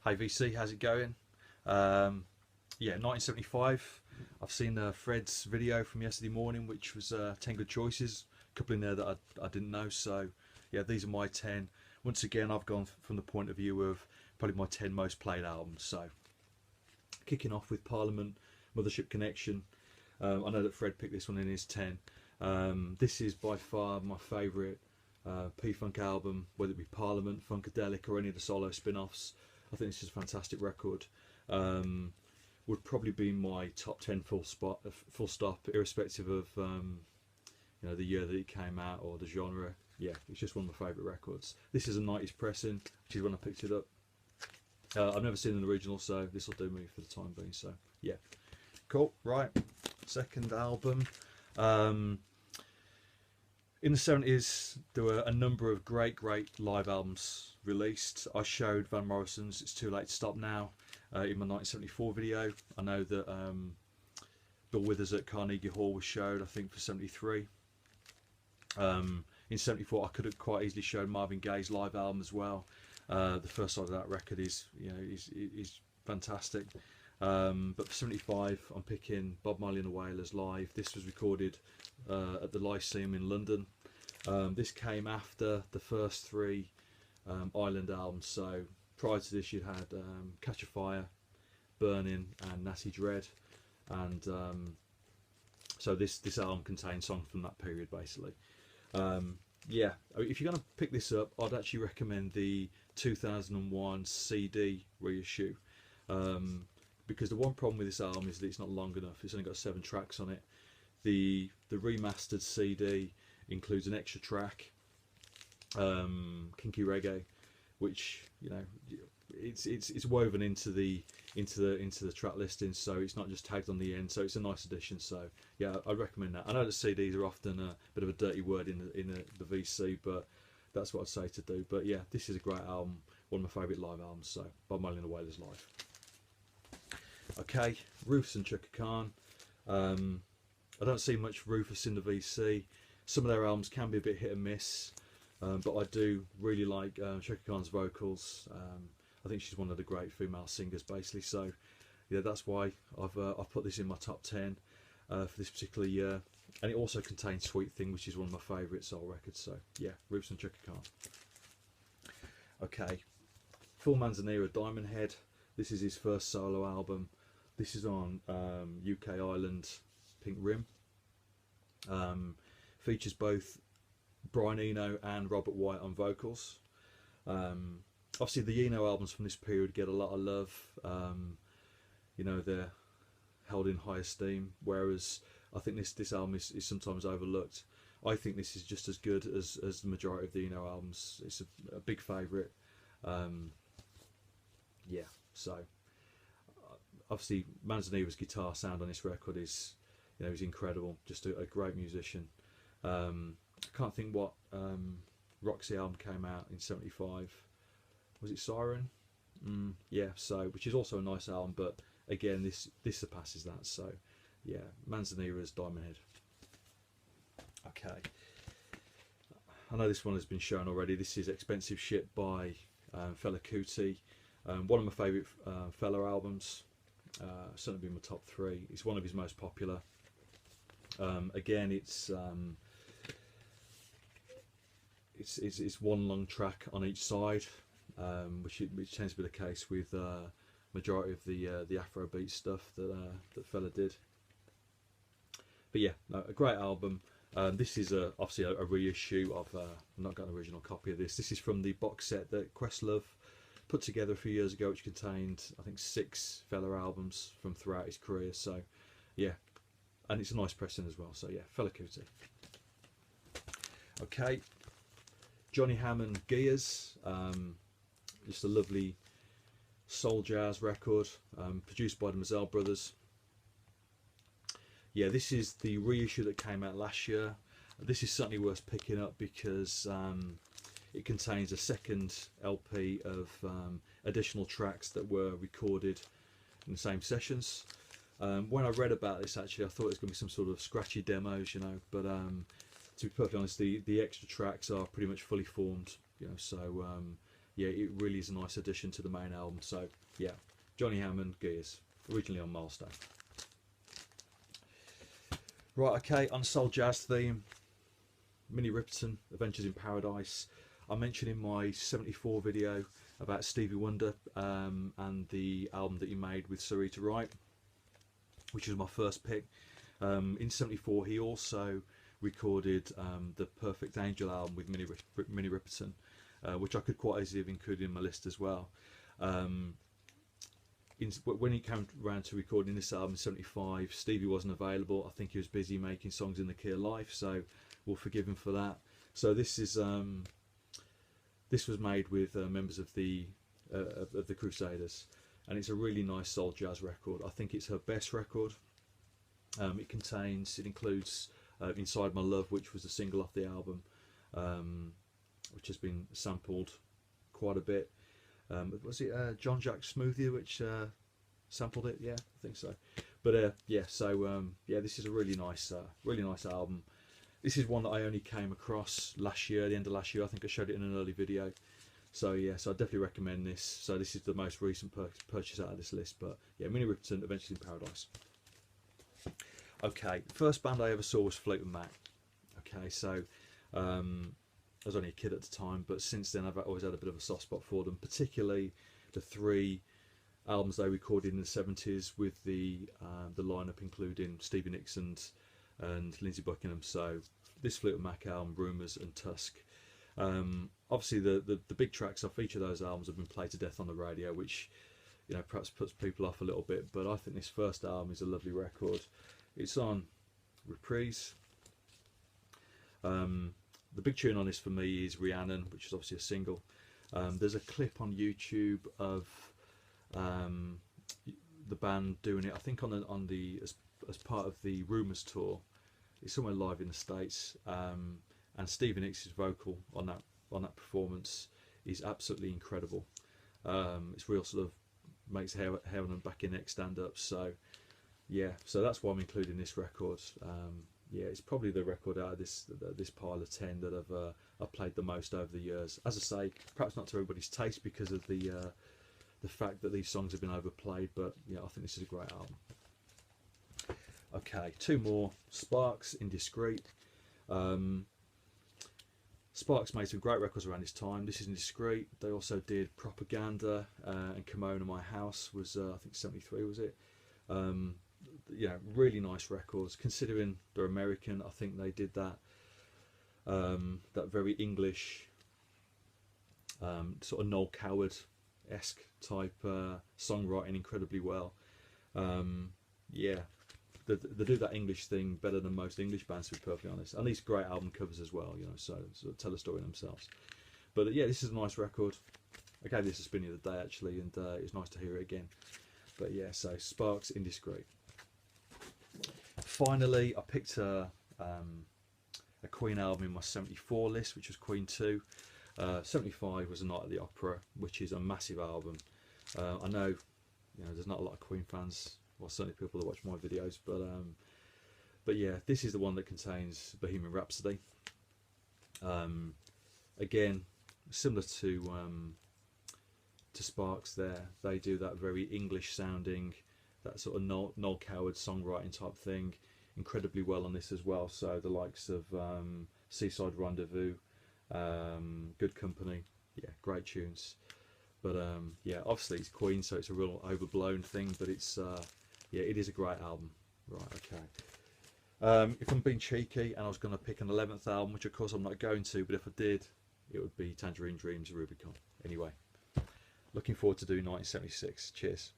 Hey VC, how's it going? Yeah, 1975. I've seen Fred's video from yesterday morning, which was 10 good choices. A couple in there that I didn't know. So, yeah, these are my 10. Once again, I've gone from the point of view of probably my 10 most played albums. So, kicking off with Parliament, Mothership Connection. I know that Fred picked this one in his 10. This is by far my favourite P-Funk album, whether it be Parliament, Funkadelic, or any of the solo spin-offs. I think this is a fantastic record. Would probably be my top 10 full stop, irrespective of you know, the year that it came out or the genre. Yeah, it's just one of my favourite records. This is a 90s pressing, which is when I picked it up. I've never seen an original, so this will do me for the time being. So yeah, cool. Right, second album. In the 70s, there were a number of great live albums released. I showed Van Morrison's It's Too Late to Stop Now in my 1974 video. I know that Bill Withers at Carnegie Hall was showed, I think, for 73. In 74, I could have quite easily shown Marvin Gaye's live album as well. The first side of that record is, you know, is fantastic. But for 75, I'm picking Bob Marley and the Wailers live. This was recorded at the Lyceum in London. This came after the first three Island albums. So prior to this, you had Catch a Fire, Burning, and Natty Dread. And so this album contains songs from that period, basically. Yeah, if you're going to pick this up, I'd actually recommend the 2001 CD reissue. Because the one problem with this album is that it's not long enough. It's only got 7 tracks on it. The remastered CD includes an extra track, Kinky Reggae, which, you know, it's woven into the track listing, so it's not just tagged on the end. So it's a nice addition. So yeah, I'd recommend that. I know that CDs are often a bit of a dirty word in the VC, but that's what I'd say to do. But yeah, this is a great album, one of my favourite live albums. So Bob Marley and the Wailers live. Okay, Rufus and Chaka Khan. I don't see much Rufus in the VC. Some of their albums can be a bit hit and miss, but I do really like Chaka Khan's vocals. I think she's one of the great female singers, basically. So yeah, that's why I've put this in my top 10 for this particular year. And it also contains Sweet Thing, which is one of my favourite soul records. So yeah, Rufus and Chaka Khan. Okay, Full Manzanilla, Diamond Head. This is his first solo album. This is on UK Island Pink Rim. Features both Brian Eno and Robert White on vocals. Obviously the Eno albums from this period get a lot of love. You know, they're held in high esteem, whereas I think this album is sometimes overlooked. I think this is just as good as the majority of the Eno albums. It's a big favourite. Yeah, so obviously Manzanilla's guitar sound on this record is, you know, is incredible. Just a great musician. I can't think what Roxy album came out in 75. Was it Siren? Yeah, so which is also a nice album, but again this surpasses that. So yeah, Manzanilla's Diamond Head. Okay, I know this one has been shown already. This is Expensive Shit by Fela Kuti. One of my favourite Fela albums. Certainly been my top 3. It's one of his most popular. Again, it's one long track on each side, which tends to be the case with majority of the Afrobeat stuff that Fela did. But yeah, no, a great album. This is obviously a reissue of. I've not got an original copy of this. This is from the box set that Questlove put together a few years ago, which contained, I think, 6 Fela albums from throughout his career. So yeah, and it's a nice pressing as well. So yeah, Fela Kuti. Okay, Johnny Hammond, Gears. Just a lovely soul jazz record, produced by the Mazel brothers. Yeah, this is the reissue that came out last year. This is certainly worth picking up because it contains a second LP of additional tracks that were recorded in the same sessions. When I read about this, actually, I thought it was going to be some sort of scratchy demos, you know, but to be perfectly honest, the extra tracks are pretty much fully formed, you know, so yeah, it really is a nice addition to the main album. So yeah, Johnny Hammond, Gears, originally on Milestone. Right, okay, on Soul Jazz theme, Minnie Riperton, Adventures in Paradise. I mentioned in my 74 video about Stevie Wonder and the album that he made with Sarita Wright, which was my first pick. In 74 he also recorded the Perfect Angel album with Minnie Riperton, which I could quite easily have included in my list as well. When he came around to recording this album in 75, Stevie wasn't available. I think he was busy making songs in the key of life, so we'll forgive him for that. So this is this was made with members of the Crusaders, and it's a really nice soul jazz record. I think it's her best record. It includes Inside My Love, which was a single off the album, which has been sampled quite a bit. Was it John Jack Smoothie which sampled it? Yeah, I think so. But yeah, so yeah, this is a really nice album. This is one that I only came across last year, the end of last year. I think I showed it in an early video. So yeah, so I definitely recommend this. So this is the most recent purchase out of this list. But yeah, Minnie Riperton, Adventures in Paradise. Okay, the first band I ever saw was Fleetwood Mac. Okay, so I was only a kid at the time, but since then I've always had a bit of a soft spot for them, particularly the 3 albums they recorded in the 70s with the lineup including Stevie Nicks and Lindsey Buckingham. So this Fleetwood Mac album, Rumours and Tusk. Obviously the big tracks off each of those albums have been played to death on the radio, which, you know, perhaps puts people off a little bit, but I think this first album is a lovely record. It's on Reprise. The big tune on this for me is Rhiannon, which is obviously a single. There's a clip on YouTube of the band doing it, I think as part of the Rumours tour. It's somewhere live in the States, and Stevie Nicks' vocal on that performance is absolutely incredible. It's real sort of makes hair on the back of your neck stand up. So yeah, so that's why I'm including this record. Yeah, it's probably the record out of this pile of 10 that I've played the most over the years. As I say, perhaps not to everybody's taste because of the fact that these songs have been overplayed, but yeah, I think this is a great album. Okay, 2 more. Sparks, Indiscreet. Sparks made some great records around this time. This is Indiscreet. They also did Propaganda and Kimono My House was I think 73 was it. Yeah, really nice records. Considering they're American, I think they did that very English sort of Noel Coward-esque type songwriting incredibly well. Yeah, they do that English thing better than most English bands, to be perfectly honest. And these great album covers as well, you know, so tell a story themselves. But yeah, this is a nice record. I gave this a spin the other day actually, and it's nice to hear it again. But yeah, so Sparks, Indiscreet. Finally, I picked a Queen album in my 74 list, which was Queen 2. 75 was A Night at the Opera, which is a massive album. I know, you know, there's not a lot of Queen fans, well, certainly people that watch my videos, but yeah, this is the one that contains Bohemian Rhapsody. Again, similar to Sparks, there they do that very English sounding, that sort of Noel Coward songwriting type thing incredibly well on this as well. So the likes of Seaside Rendezvous, Good Company, yeah, great tunes. But yeah, obviously it's Queen, so it's a real overblown thing, but it's yeah, it is a great album. Right, okay. If I'm being cheeky and I was going to pick an 11th album, which of course I'm not going to, but if I did, it would be Tangerine Dreams, Rubicon. Anyway, looking forward to doing 1976. Cheers.